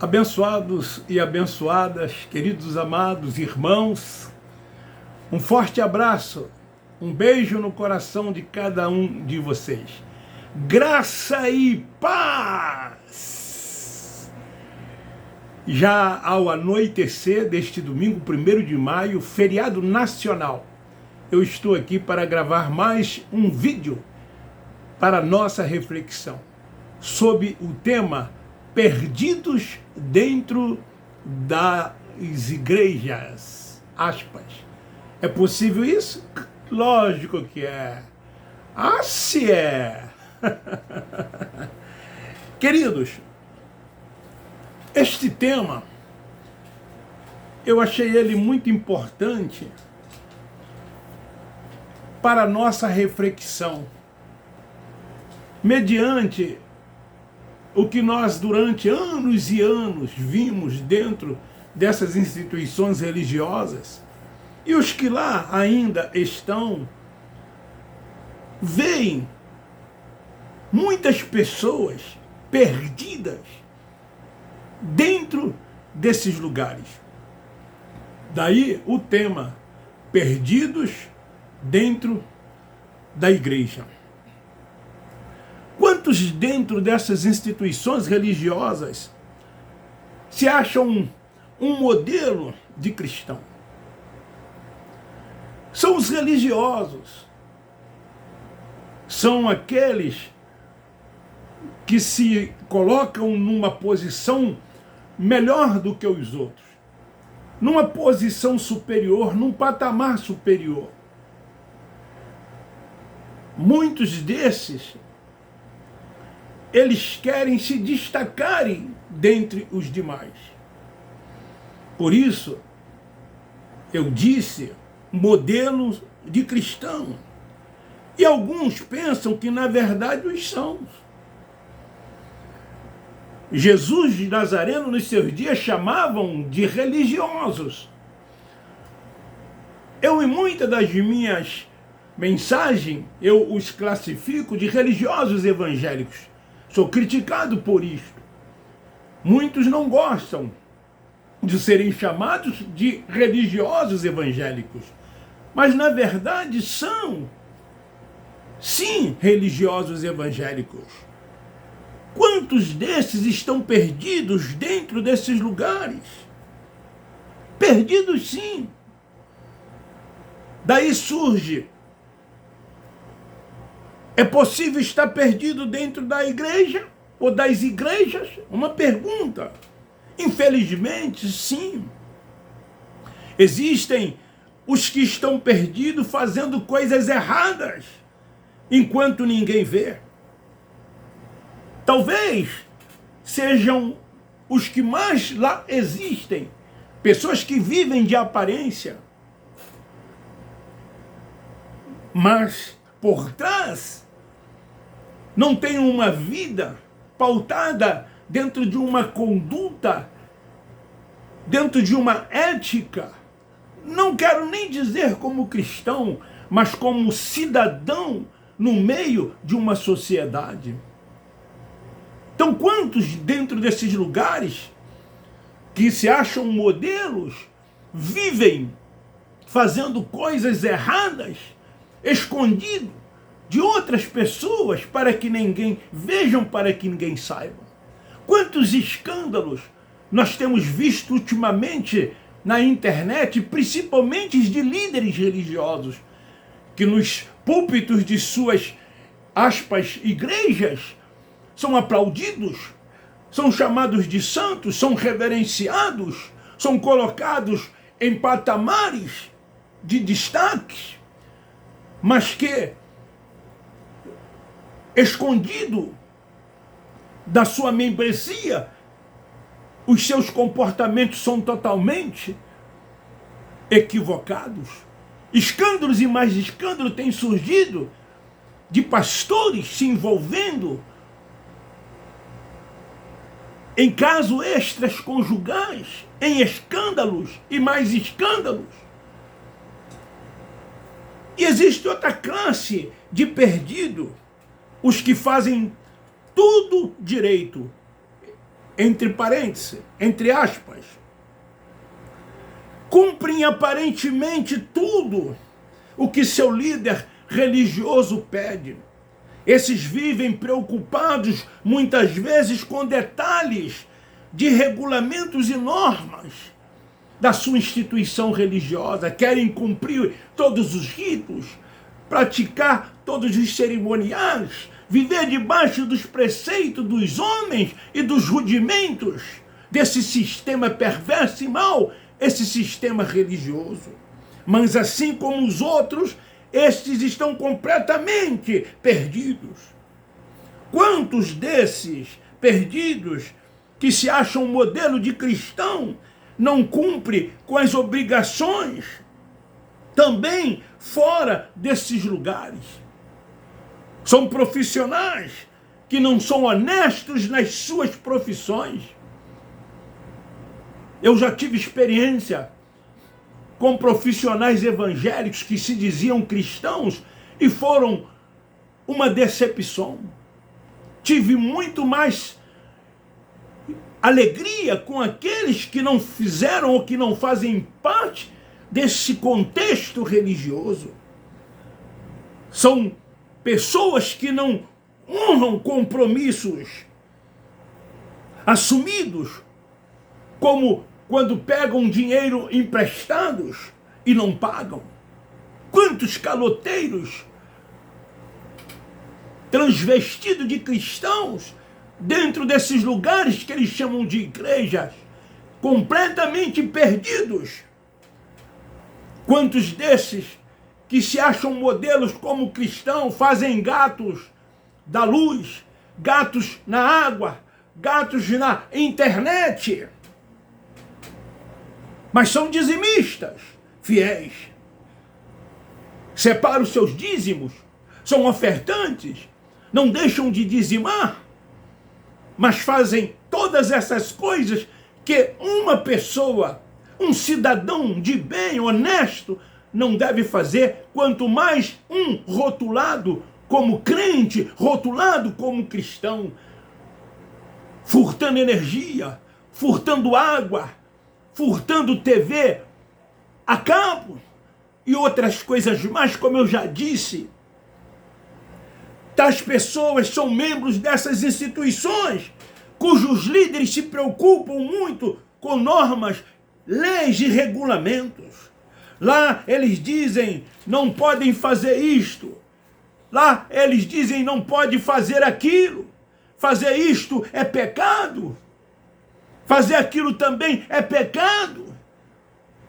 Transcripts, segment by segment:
Abençoados e abençoadas, queridos amados irmãos, um forte abraço, um beijo no coração de cada um de vocês. Graça e paz! Já ao anoitecer deste domingo, 1º de maio, feriado nacional, eu estou aqui para gravar mais um vídeo para nossa reflexão sobre o tema perdidos dentro das igrejas, aspas. É possível isso? Lógico que é. Ah, se é. Queridos, este tema, eu achei ele muito importante para a nossa reflexão, mediante o que nós durante anos e anos vimos dentro dessas instituições religiosas, e os que lá ainda estão, veem muitas pessoas perdidas dentro desses lugares. Daí o tema, perdidos dentro da igreja. Quantos dentro dessas instituições religiosas se acham um modelo de cristão? São os religiosos. São aqueles que se colocam numa posição melhor do que os outros, numa posição superior, num patamar superior. Muitos desses, eles querem se destacarem dentre os demais. Por isso, eu disse, modelos de cristão. E alguns pensam que, na verdade, os são. Jesus de Nazareno, nos seus dias, chamavam de religiosos. Eu, em muitas das minhas mensagens, eu os classifico de religiosos evangélicos. Sou criticado por isto. Muitos não gostam de serem chamados de religiosos evangélicos. Mas, na verdade, são, sim, religiosos evangélicos. Quantos desses estão perdidos dentro desses lugares? Perdidos, sim. Daí surge: é possível estar perdido dentro da igreja ou das igrejas? Uma pergunta. Infelizmente, sim. Existem os que estão perdidos fazendo coisas erradas, enquanto ninguém vê. Talvez sejam os que mais lá existem, pessoas que vivem de aparência, mas por trás não tem uma vida pautada dentro de uma conduta, dentro de uma ética. Não quero nem dizer como cristão, mas como cidadão no meio de uma sociedade. Então, quantos dentro desses lugares que se acham modelos vivem fazendo coisas erradas, escondido de outras pessoas, para que ninguém vejam, para que ninguém saiba? Quantos escândalos nós temos visto ultimamente na internet, principalmente de líderes religiosos, que nos púlpitos de suas, aspas, igrejas, são aplaudidos, são chamados de santos, são reverenciados, são colocados em patamares de destaques, mas que, escondido da sua membresia, os seus comportamentos são totalmente equivocados. Escândalos e mais escândalos têm surgido de pastores se envolvendo em casos extraconjugais, em escândalos e mais escândalos. E existe outra classe de perdido, os que fazem tudo direito, entre parênteses, entre aspas, cumprem aparentemente tudo o que seu líder religioso pede. Esses vivem preocupados muitas vezes com detalhes de regulamentos e normas da sua instituição religiosa, querem cumprir todos os ritos, praticar todos os cerimoniais, viver debaixo dos preceitos dos homens e dos rudimentos desse sistema perverso e mau, esse sistema religioso. Mas assim como os outros, estes estão completamente perdidos. Quantos desses perdidos que se acham modelo de cristão não cumpre com as obrigações também fora desses lugares? São profissionais que não são honestos nas suas profissões. Eu já tive experiência com profissionais evangélicos que se diziam cristãos e foram uma decepção. Tive muito mais alegria com aqueles que não fizeram ou que não fazem parte desse contexto religioso. São pessoas que não honram compromissos assumidos, como quando pegam dinheiro emprestados e não pagam. Quantos caloteiros transvestidos de cristãos dentro desses lugares que eles chamam de igrejas, completamente perdidos. Quantos desses que se acham modelos como cristãos fazem gatos da luz, gatos na água, gatos na internet, mas são dizimistas fiéis, separam os seus dízimos, são ofertantes, não deixam de dizimar, mas fazem todas essas coisas que uma pessoa, um cidadão de bem, honesto, não deve fazer, quanto mais um rotulado como crente, rotulado como cristão, furtando energia, furtando água, furtando TV a cabo e outras coisas mais, como eu já disse. Tais pessoas são membros dessas instituições, cujos líderes se preocupam muito com normas, leis e regulamentos. Lá eles dizem, não podem fazer isto. Lá eles dizem, não pode fazer aquilo. Fazer isto é pecado. Fazer aquilo também é pecado.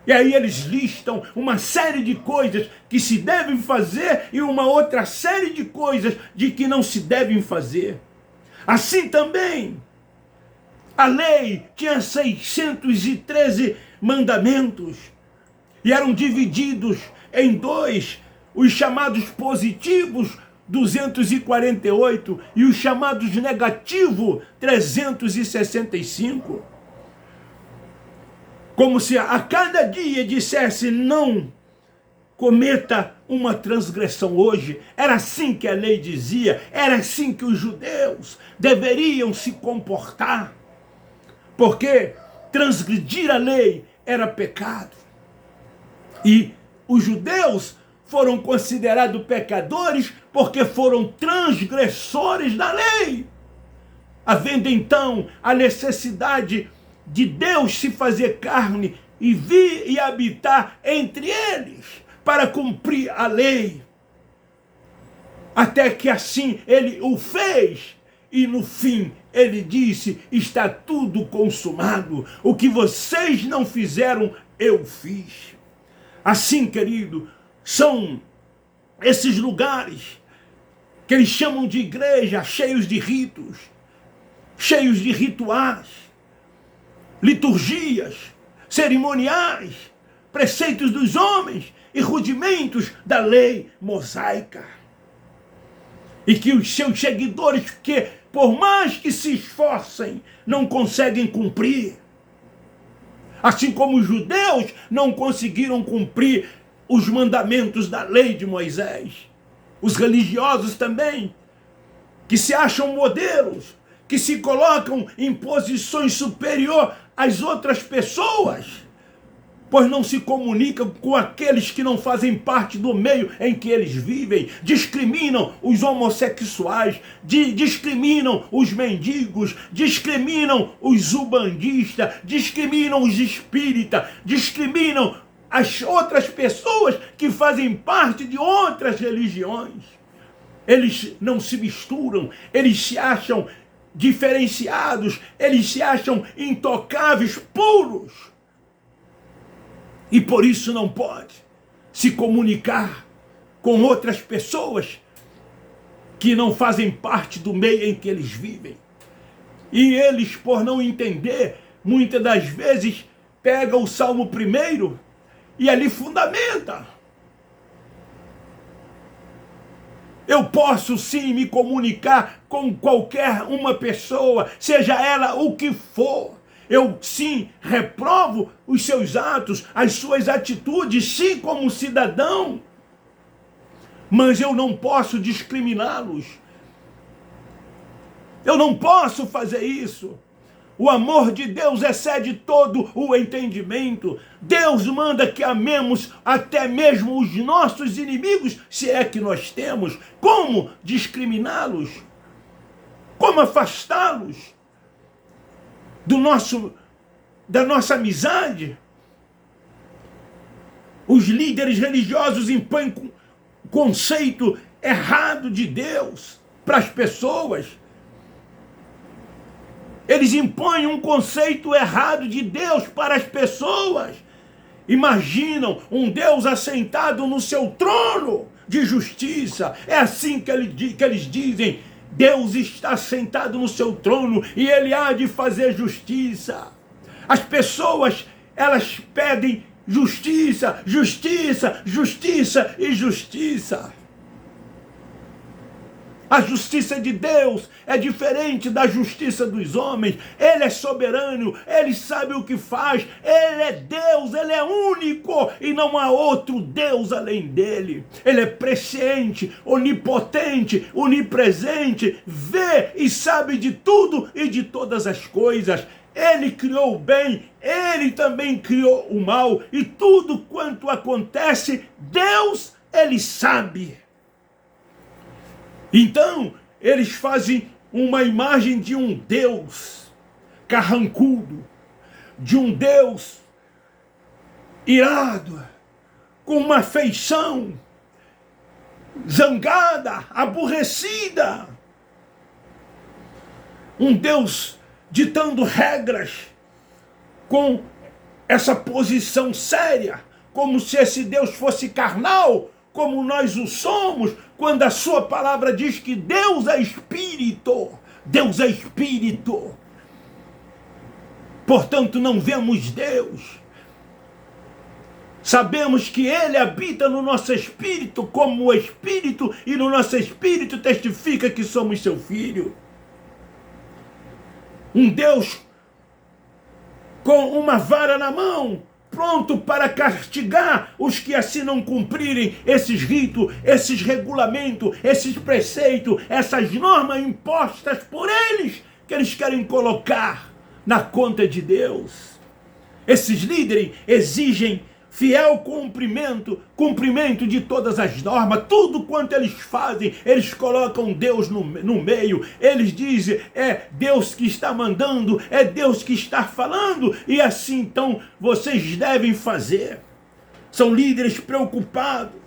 E aí eles listam uma série de coisas que se devem fazer e uma outra série de coisas de que não se devem fazer. Assim também, a lei tinha 613 mandamentos e eram divididos em dois, os chamados positivos, 248, e os chamados negativos, 365. Como se a cada dia dissesse, não cometa uma transgressão hoje. Era assim que a lei dizia, era assim que os judeus deveriam se comportar. Porque transgredir a lei era pecado. E os judeus foram considerados pecadores porque foram transgressores da lei. Havendo então a necessidade de Deus se fazer carne e vir e habitar entre eles para cumprir a lei. Até que assim ele o fez e no fim ele disse, está tudo consumado. O que vocês não fizeram, eu fiz. Assim, querido, são esses lugares que eles chamam de igreja, cheios de ritos, cheios de rituais, liturgias, cerimoniais, preceitos dos homens e rudimentos da lei mosaica. E que os seus seguidores, que por mais que se esforcem, não conseguem cumprir. Assim como os judeus não conseguiram cumprir os mandamentos da lei de Moisés. Os religiosos também, que se acham modelos, que se colocam em posições superiores às outras pessoas, pois não se comunicam com aqueles que não fazem parte do meio em que eles vivem, discriminam os homossexuais, discriminam os mendigos, discriminam os ubandistas, discriminam os espíritas, discriminam as outras pessoas que fazem parte de outras religiões. Eles não se misturam, eles se acham diferenciados, eles se acham intocáveis, puros. E por isso não pode se comunicar com outras pessoas que não fazem parte do meio em que eles vivem. E eles, por não entender, muitas das vezes pegam o Salmo 1 e ali fundamenta. Eu posso sim me comunicar com qualquer uma pessoa, seja ela o que for. Eu sim reprovo os seus atos, as suas atitudes, sim, como cidadão. Mas eu não posso discriminá-los. Eu não posso fazer isso. O amor de Deus excede todo o entendimento. Deus manda que amemos até mesmo os nossos inimigos, se é que nós temos. Como discriminá-los? Como afastá-los da nossa amizade? Os líderes religiosos impõem conceito errado de Deus para as pessoas. Eles impõem um conceito errado de Deus para as pessoas. Imaginam um Deus assentado no seu trono de justiça. É assim que eles dizem: Deus está sentado no seu trono e Ele há de fazer justiça. As pessoas, elas pedem justiça, justiça, justiça e justiça. A justiça de Deus é diferente da justiça dos homens. Ele é soberano, Ele sabe o que faz, Ele é Deus, Ele é único e não há outro Deus além dele. Ele é presciente, onipotente, onipresente, vê e sabe de tudo e de todas as coisas. Ele criou o bem, Ele também criou o mal, e tudo quanto acontece, Deus, Ele sabe. Então, eles fazem uma imagem de um Deus carrancudo, de um Deus irado, com uma feição zangada, aborrecida. Um Deus ditando regras com essa posição séria, como se esse Deus fosse carnal, como nós o somos, quando a sua palavra diz que Deus é Espírito. Deus é Espírito. Portanto, não vemos Deus. Sabemos que Ele habita no nosso espírito como o Espírito, e no nosso espírito testifica que somos seu filho. Um Deus com uma vara na mão, pronto para castigar os que assim não cumprirem esses ritos, esses regulamentos, esses preceitos, essas normas impostas por eles, que eles querem colocar na conta de Deus. Esses líderes exigem fiel cumprimento de todas as normas. Tudo quanto eles fazem, eles colocam Deus no meio. Eles dizem: é Deus que está mandando, é Deus que está falando, e assim então vocês devem fazer. São líderes preocupados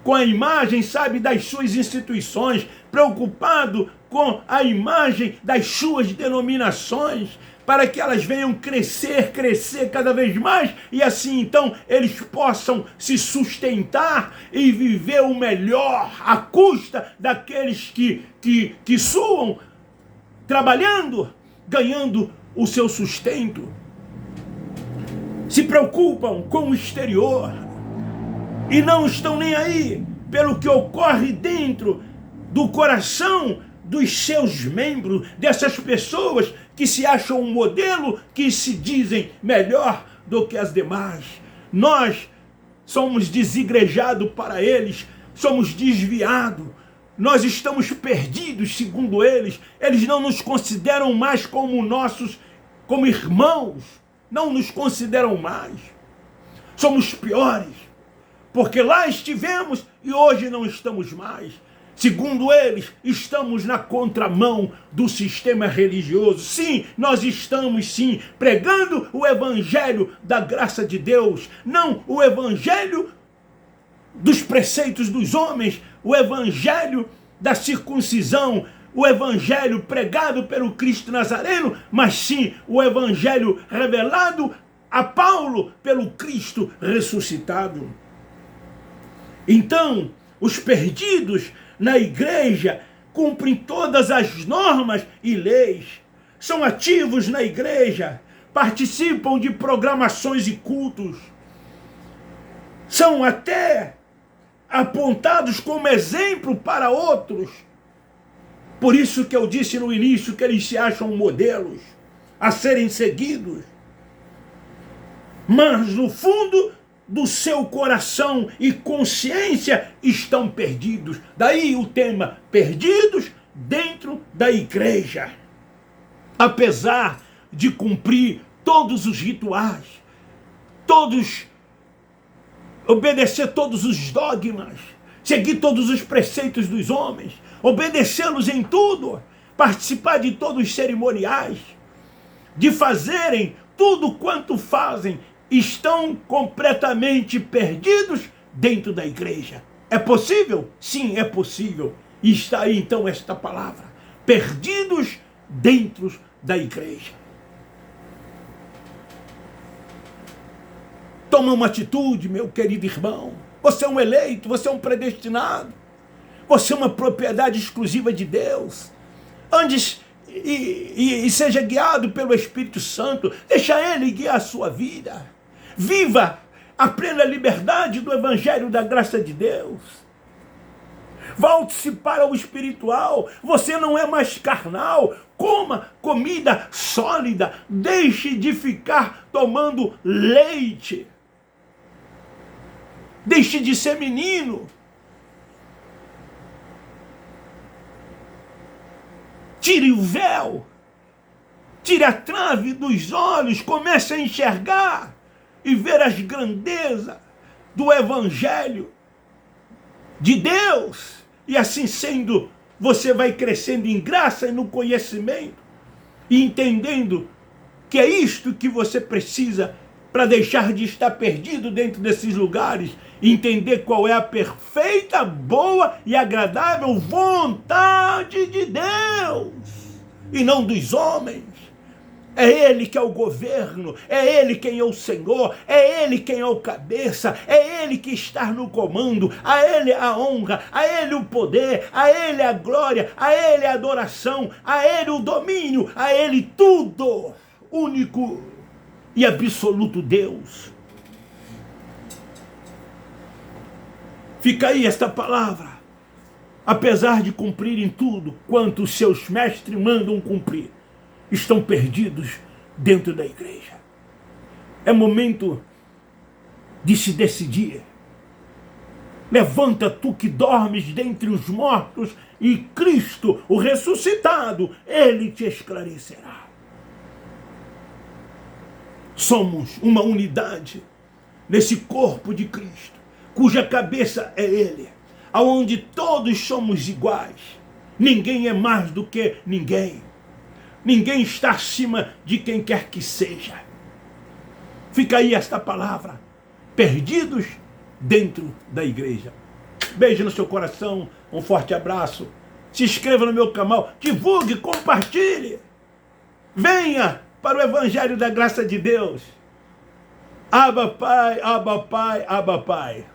com a imagem, sabe, das suas instituições, preocupados com a imagem das suas denominações, para que elas venham crescer cada vez mais, e assim então eles possam se sustentar e viver o melhor à custa daqueles que suam, trabalhando, ganhando o seu sustento. Se preocupam com o exterior e não estão nem aí pelo que ocorre dentro do coração dos seus membros, dessas pessoas que se acham um modelo, que se dizem melhor do que as demais. Nós somos desigrejados para eles, somos desviados nós estamos perdidos, segundo eles. Eles não nos consideram mais como irmãos. Não nos consideram mais. Somos piores. Porque lá estivemos e hoje não estamos mais. Segundo eles, estamos na contramão do sistema religioso. Sim, nós estamos sim pregando o evangelho da graça de Deus, não o evangelho dos preceitos dos homens, o evangelho da circuncisão, o evangelho pregado pelo Cristo Nazareno, mas sim o evangelho revelado a Paulo pelo Cristo ressuscitado. Então, os perdidos na igreja cumprem todas as normas e leis, são ativos na igreja, participam de programações e cultos, são até apontados como exemplo para outros. Por isso que eu disse no início que eles se acham modelos a serem seguidos. Mas no fundo do seu coração e consciência estão perdidos. Daí o tema, perdidos dentro da igreja. Apesar de cumprir todos os rituais, obedecer todos os dogmas, seguir todos os preceitos dos homens, obedecê-los em tudo, participar de todos os cerimoniais, de fazerem tudo quanto fazem, estão completamente perdidos dentro da igreja. É possível? Sim, é possível. E está aí então esta palavra, perdidos dentro da igreja. Toma uma atitude, meu querido irmão. Você é um eleito, você é um predestinado. Você é uma propriedade exclusiva de Deus. Antes e seja guiado pelo Espírito Santo. Deixa Ele guiar a sua vida. Viva a plena liberdade do Evangelho da graça de Deus. Volte-se para o espiritual. Você não é mais carnal. Coma comida sólida. Deixe de ficar tomando leite. Deixe de ser menino. Tire o véu. Tire a trave dos olhos. Comece a enxergar e ver as grandezas do Evangelho de Deus. E assim sendo, você vai crescendo em graça e no conhecimento, e entendendo que é isto que você precisa para deixar de estar perdido dentro desses lugares, e entender qual é a perfeita, boa e agradável vontade de Deus, e não dos homens. É Ele que é o governo, é Ele quem é o Senhor, é Ele quem é o cabeça, é Ele que está no comando, a Ele a honra, a Ele o poder, a Ele a glória, a Ele a adoração, a Ele o domínio, a Ele tudo, único e absoluto Deus. Fica aí esta palavra. Apesar de cumprirem tudo quanto os seus mestres mandam cumprir, estão perdidos dentro da igreja. É momento de se decidir. Levanta tu que dormes dentre os mortos, e Cristo, o ressuscitado, Ele te esclarecerá. Somos uma unidade nesse corpo de Cristo, cuja cabeça é Ele, aonde todos somos iguais. Ninguém é mais do que ninguém. Ninguém está acima de quem quer que seja. Fica aí esta palavra. Perdidos dentro da igreja. Beijo no seu coração. Um forte abraço. Se inscreva no meu canal. Divulgue, compartilhe. Venha para o Evangelho da graça de Deus. Abba Pai, Abba Pai, Abba Pai.